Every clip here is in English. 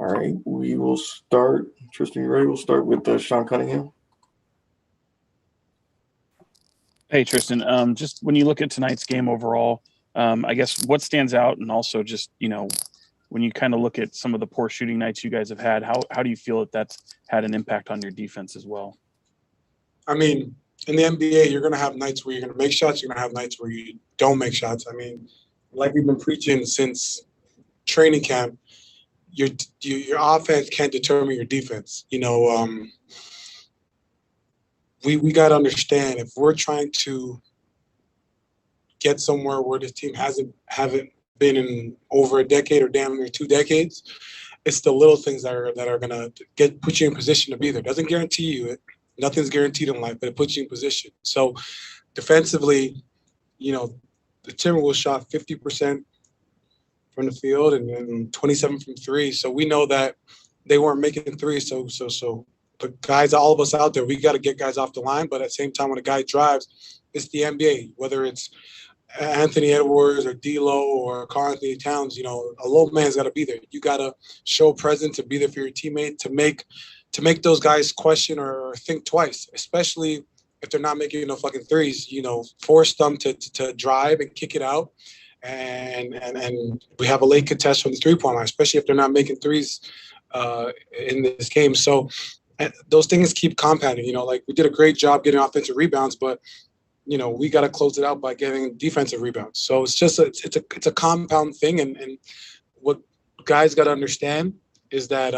All right, we will start. Tristan, you ready? We'll start with Sean Cunningham. Hey, Tristan. Just when you look at tonight's game overall, I guess what stands out, and also just when you kind of look at some of the poor shooting nights you guys have had, how do you feel that that's had an impact on your defense as well? I mean, in the NBA, you're going to have nights where you're going to make shots. You're going to have nights where you don't make shots. I mean, like we've been preaching since training camp, your offense can't determine your defense. We got to understand, if we're trying to get somewhere where this team haven't been in over a decade or damn near 2 decades, it's the little things that are going to put you in position to be there. Doesn't guarantee you it. Nothing's guaranteed in life, but it puts you in position. So defensively, the Timberwolves shot 50% from the field and then 27 from three. So we know that they weren't making threes. So the guys, all of us out there, we got to get guys off the line. But at the same time, when a guy drives, it's the NBA, whether it's Anthony Edwards or D'Lo or Karl Anthony Towns, a low man's got to be there. You got to show presence to be there for your teammate, to make those guys question or think twice, especially if they're not making no fucking threes. Force them to drive and kick it out. And we have a late contest from the three-point line, especially if they're not making threes in this game. So those things keep compounding. Like we did a great job getting offensive rebounds, but we got to close it out by getting defensive rebounds. So it's just it's a compound thing. And what guys got to understand is that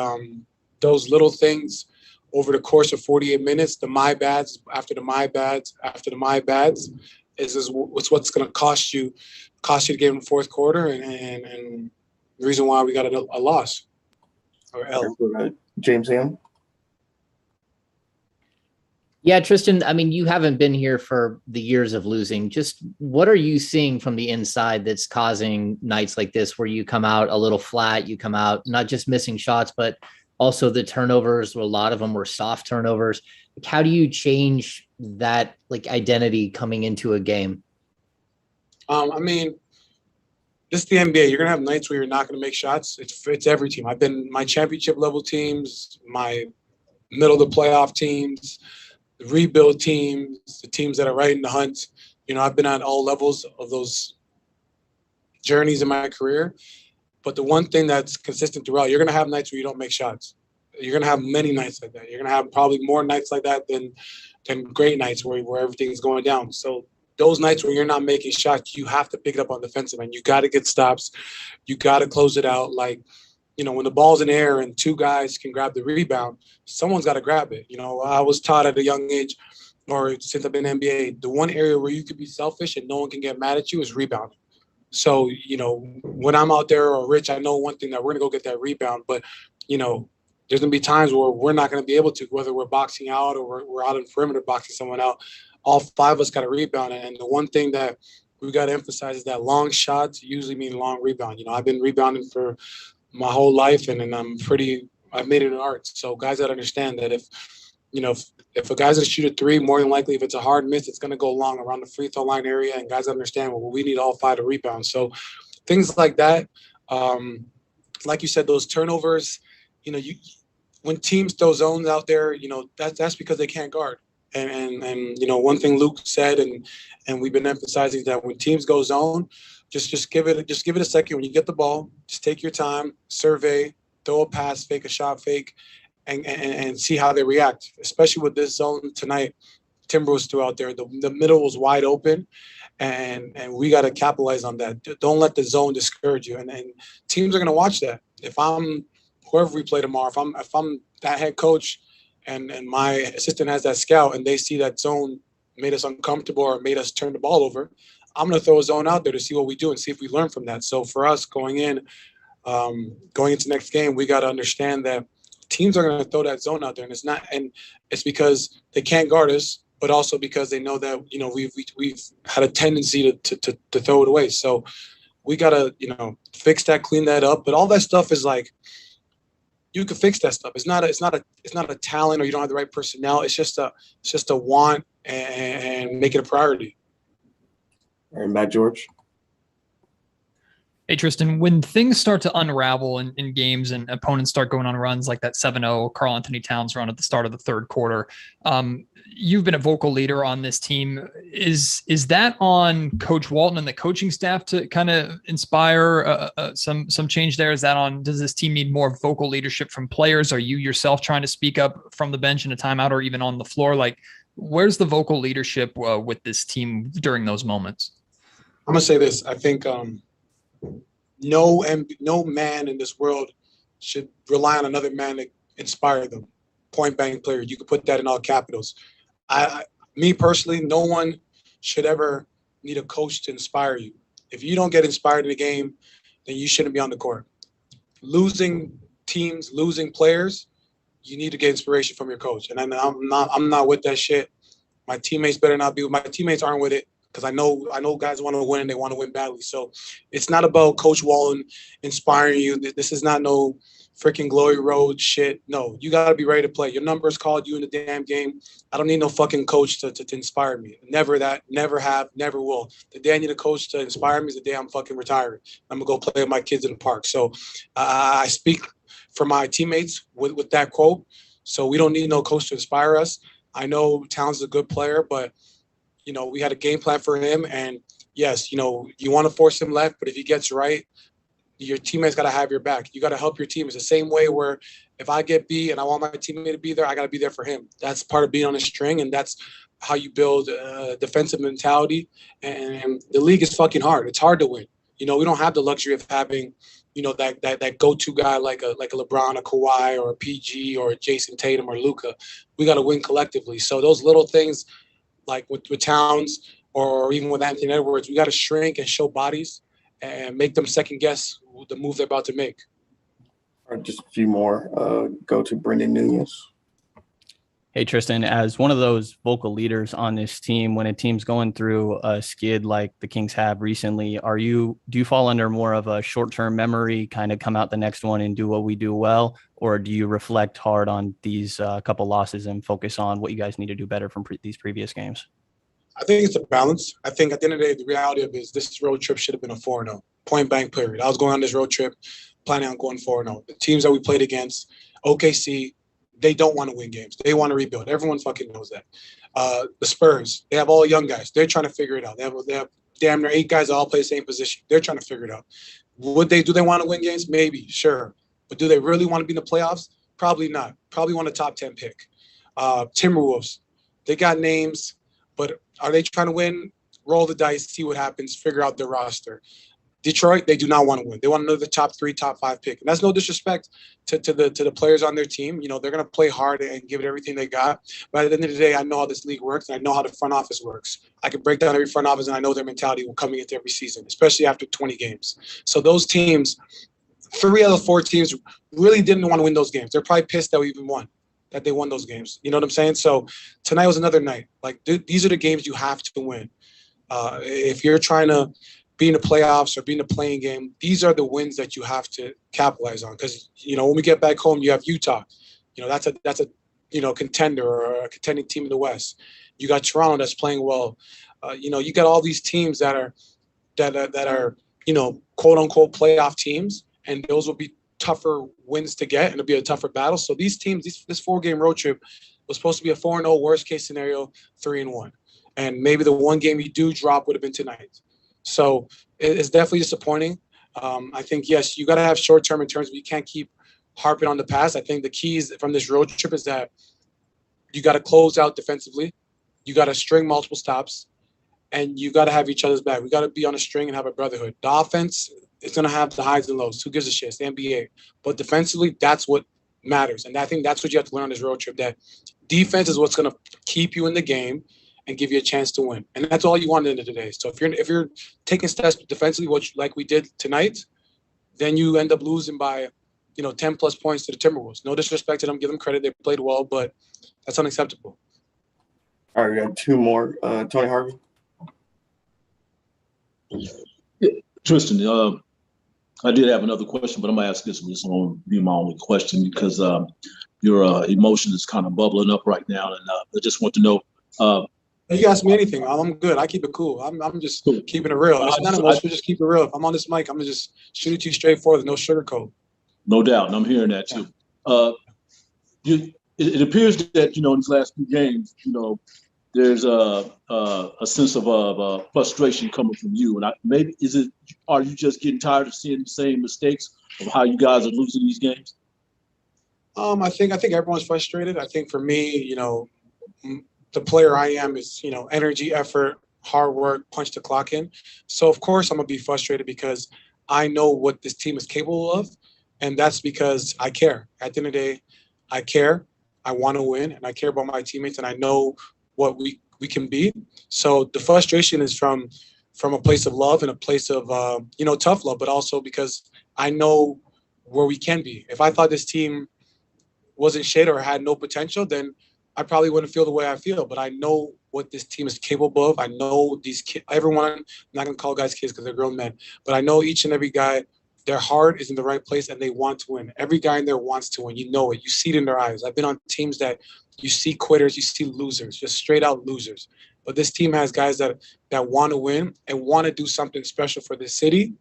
those little things over the course of 48 minutes, the my bads after the my bads after the my bads, is what's going to cost you the game in the fourth quarter, and the reason why we got a loss or L. James Ham. Yeah, Tristan, I mean, you haven't been here for the years of losing. Just what are you seeing from the inside that's causing nights like this where you come out a little flat, you come out not just missing shots, but also the turnovers, a lot of them were soft turnovers. How do you change that identity coming into a game? I mean, this is the NBA. You're going to have nights where you're not going to make shots. It's every team. I've been my championship level teams, my middle of the playoff teams, the rebuild teams, the teams that are right in the hunt. I've been on all levels of those journeys in my career. But the one thing that's consistent throughout, you're going to have nights where you don't make shots. You're going to have many nights like that. You're going to have probably more nights like that than great nights where everything's going down. So those nights where you're not making shots, you have to pick it up on defensive end. You got to get stops. You got to close it out. When the ball's in the air and 2 guys can grab the rebound, someone's got to grab it. I was taught at a young age, or since I've been in the NBA, the one area where you could be selfish and no one can get mad at you is rebounding. So, when I'm out there or Rich, I know one thing, that we're going to go get that rebound. But, there's going to be times where we're not going to be able to, whether we're boxing out or we're out in perimeter boxing someone out. All 5 of us got to rebound. And the one thing that we got to emphasize is that long shots usually mean long rebound. I've been rebounding for my whole life, and I've made it an art. So guys that understand that if a guy's going to shoot a 3, more than likely, if it's a hard miss, it's going to go long around the free throw line area. And guys understand, well, we need all 5 to rebound. So things like that, like you said, those turnovers, when teams throw zones out there, that's because they can't guard. And one thing Luke said, and we've been emphasizing, that when teams go zone, just give it a second. When you get the ball, just take your time, survey, throw a pass, fake a shot, fake, and see how they react. Especially with this zone tonight, Timberwolves threw out there. The middle was wide open, and we got to capitalize on that. Don't let the zone discourage you. And teams are going to watch that. If I'm whoever we play tomorrow, if I'm that head coach and my assistant has that scout and they see that zone made us uncomfortable or made us turn the ball over, I'm going to throw a zone out there to see what we do and see if we learn from that. So for us going into next game, we got to understand that teams are going to throw that zone out there, and it's because they can't guard us, but also because they know that we've had a tendency to throw it away. So we got to fix that, clean that up. But all that stuff is you can fix that stuff. It's not a talent, or you don't have the right personnel. It's just a want, and make it a priority. All right, Matt George. Hey, Tristan, when things start to unravel in games and opponents start going on runs like that 7-0 Karl Anthony Towns run at the start of the third quarter, you've been a vocal leader on this team. Is that on Coach Walton and the coaching staff to kind of inspire some change there? Is that on, does this team need more vocal leadership from players? Are you yourself trying to speak up from the bench in a timeout or even on the floor? Like, where's the vocal leadership with this team during those moments? I'm going to say this. I think no man in this world should rely on another man to inspire them. Point blank player. You could put that in all capitals. Me personally, no one should ever need a coach to inspire you. If you don't get inspired in the game, then you shouldn't be on the court. Losing teams, losing players, you need to get inspiration from your coach. And I'm not with that shit. My teammates better not be. My teammates aren't with it. Because I know guys want to win and they want to win badly. So it's not about Coach Walton inspiring you. This is not no freaking Glory Road shit. No, you got to be ready to play. Your number is called, you in the damn game. I don't need no fucking coach to inspire me. Never that, never have, never will. The day I need a coach to inspire me is the day I'm fucking retired. I'm going to go play with my kids in the park. So I speak for my teammates with that quote. So we don't need no coach to inspire us. I know Towns is a good player, but we had a game plan for him, and yes, you want to force him left, but if he gets right, your teammates got to have your back. You got to help your team. It's the same way where if I get beat and I want my teammate to be there, I got to be there for him. That's part of being on a string, and that's how you build a defensive mentality. And the league is fucking hard. It's hard to win. We don't have the luxury of having, that go-to guy like a LeBron, a Kawhi, or a PG, or a Jason Tatum, or Luka. We got to win collectively. So those little things, like with Towns or even with Anthony Edwards, we got to shrink and show bodies and make them second guess the move they're about to make. All right, just a few more. Go to Brendan Nunez. Hey, Tristan, as one of those vocal leaders on this team, when a team's going through a skid like the Kings have recently, do you fall under more of a short-term memory, kind of come out the next one and do what we do well, or do you reflect hard on these couple losses and focus on what you guys need to do better from these previous games? I think it's a balance. I think at the end of the day, the reality of it is this road trip should have been a 4-0, point blank period. I was going on this road trip planning on going 4-0. The teams that we played against, OKC, they don't want to win games. They want to rebuild. Everyone fucking knows that. The Spurs, they have all young guys. They're trying to figure it out. They have damn near 8 guys that all play the same position. They're trying to figure it out. Do they want to win games? Maybe, sure. But do they really want to be in the playoffs? Probably not. Probably want a top 10 pick. Timberwolves, they got names, but are they trying to win? Roll the dice, see what happens, figure out their roster. Detroit, they do not want to win. They want another top 3, top 5 pick. And that's no disrespect to the players on their team. They're going to play hard and give it everything they got. But at the end of the day, I know how this league works, and I know how the front office works. I can break down every front office, and I know their mentality will coming into every season, especially after 20 games. So those teams, 3 out of 4 teams really didn't want to win those games. They're probably pissed that we even won, that they won those games. You know what I'm saying? So tonight was another night. Like, these are the games you have to win. If you're trying to be in the playoffs or be in the playing game, these are the wins that you have to capitalize on. Because, when we get back home, you have Utah. That's a contender or a contending team in the West. You got Toronto that's playing well. You got all these teams that are quote unquote playoff teams, and those will be tougher wins to get, and it'll be a tougher battle. So these teams, this 4-game road trip was supposed to be a 4-0, worst case scenario, 3-1. And maybe the one game you do drop would have been tonight. So it's definitely disappointing. I think, yes, you got to have short-term in terms, but you can't keep harping on the past. I think the keys from this road trip is that you got to close out defensively. You got to string multiple stops, and you got to have each other's back. We got to be on a string and have a brotherhood. The offense is going to have the highs and lows. Who gives a shit? It's the NBA. But defensively, that's what matters. And I think that's what you have to learn on this road trip, that defense is what's going to keep you in the game and give you a chance to win. And that's all you want at the end of the day. So if you're taking steps defensively, like we did tonight, then you end up losing by, 10-plus points to the Timberwolves. No disrespect to them. Give them credit. They played well, but that's unacceptable. All right, we got 2 more. Tony Harvey. Yeah, Tristan, I did have another question, but I'm going to ask this one. This won't be my only question because your emotion is kind of bubbling up right now. And I just want to know, You can ask me anything. I'm good. I keep it cool. I'm just keeping it real. It's not emotional. Just keep it real. If I'm on this mic, I'm gonna just shoot it to you straightforward. No sugarcoat. No doubt, and I'm hearing that too. It appears that in these last few games, there's a sense of frustration coming from you. And maybe are you just getting tired of seeing the same mistakes of how you guys are losing these games? I think everyone's frustrated. I think for me, the player I am is, energy, effort, hard work, punch the clock in. So of course I'm gonna be frustrated because I know what this team is capable of, and that's because I care. At the end of the day, I care. I want to win, and I care about my teammates, and I know what we can be. So the frustration is from a place of love and a place of tough love, but also because I know where we can be. If I thought this team wasn't shit or had no potential, then I probably wouldn't feel the way I feel. But I know what this team is capable of. I know these kids, everyone, I'm not going to call guys kids because they're grown men, but I know each and every guy, their heart is in the right place and they want to win. Every guy in there wants to win. You know it. You see it in their eyes. I've been on teams that you see quitters, you see losers, just straight out losers. But this team has guys that want to win and want to do something special for this city.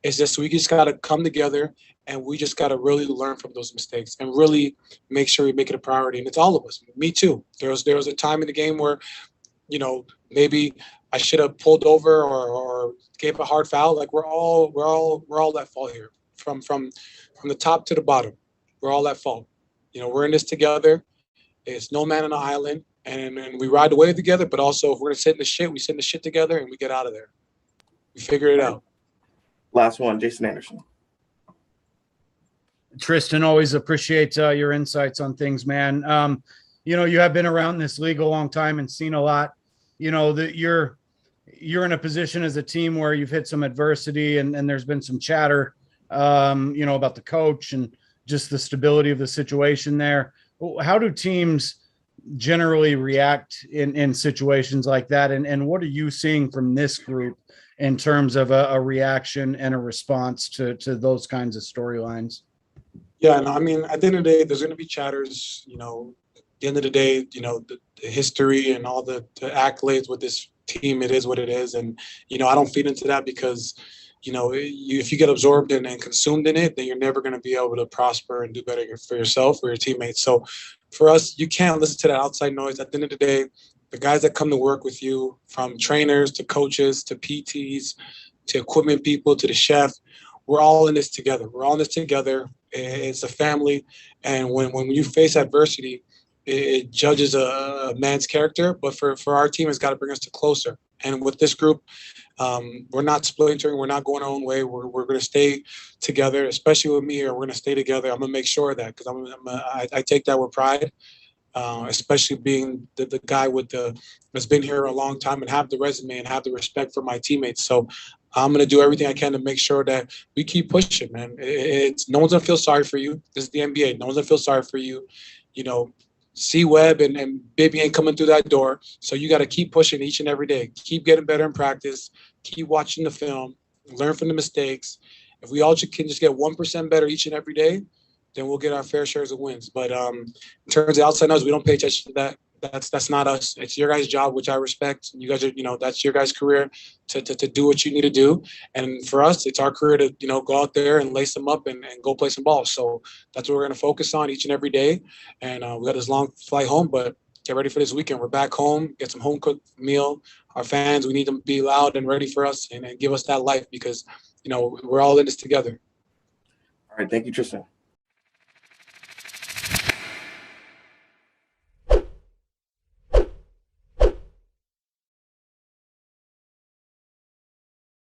It's just we just got to come together and we just got to really learn from those mistakes and really make sure we make it a priority. And it's all of us. Me too. There was a time in the game where, maybe I should have pulled over or gave a hard foul. Like we're all at fault here, from the top to the bottom. We're all at fault. We're in this together. It's no man on an island, and we ride the wave together. But also, if we're gonna sit in the shit, we sit in the shit together, and we get out of there. We figure it out. Last one, Jason Anderson. Tristan, always appreciate your insights on things, man. You have been around this league a long time and seen a lot. That you're in a position as a team where you've hit some adversity and there's been some chatter, about the coach and just the stability of the situation there. How do teams generally react in situations like that? And what are you seeing from this group in terms of a reaction and a response to those kinds of storylines? Yeah, no, I mean, at the end of the day, there's going to be chatters. At the end of the day, the history and all the accolades with this team, it is what it is. And, I don't feed into that because, if you get absorbed in and consumed in it, then you're never going to be able to prosper and do better for yourself or your teammates. So for us, you can't listen to that outside noise. At the end of the day, the guys that come to work with you, from trainers to coaches to PTs to equipment people to the chef, we're all in this together. We're all in this together. It's a family. And when you face adversity, it judges a man's character. But for our team, it's got to bring us to closer. And with this group, we're not splintering. We're not going our own way. We're going to stay together, especially with me here. We're going to stay together. I'm going to make sure of that because I take that with pride. Especially being the guy that's been here a long time and have the resume and have the respect for my teammates. So I'm going to do everything I can to make sure that we keep pushing, man. No one's going to feel sorry for you. This is the NBA. No one's going to feel sorry for you. C-Web and Bibby ain't coming through that door. So you got to keep pushing each and every day. Keep getting better in practice. Keep watching the film. Learn from the mistakes. If we all can just get 1% better each and every day, then we'll get our fair shares of wins. But in terms of outside noise, we don't pay attention to that. That's not us. It's your guys' job, which I respect. You guys are, that's your guys' career to do what you need to do. And for us, it's our career to, go out there and lace them up and go play some ball. So that's what we're going to focus on each and every day. And we got this long flight home, but get ready for this weekend. We're back home, get some home cooked meal. Our fans, we need them to be loud and ready for us and give us that life because, we're all in this together. All right. Thank you, Tristan.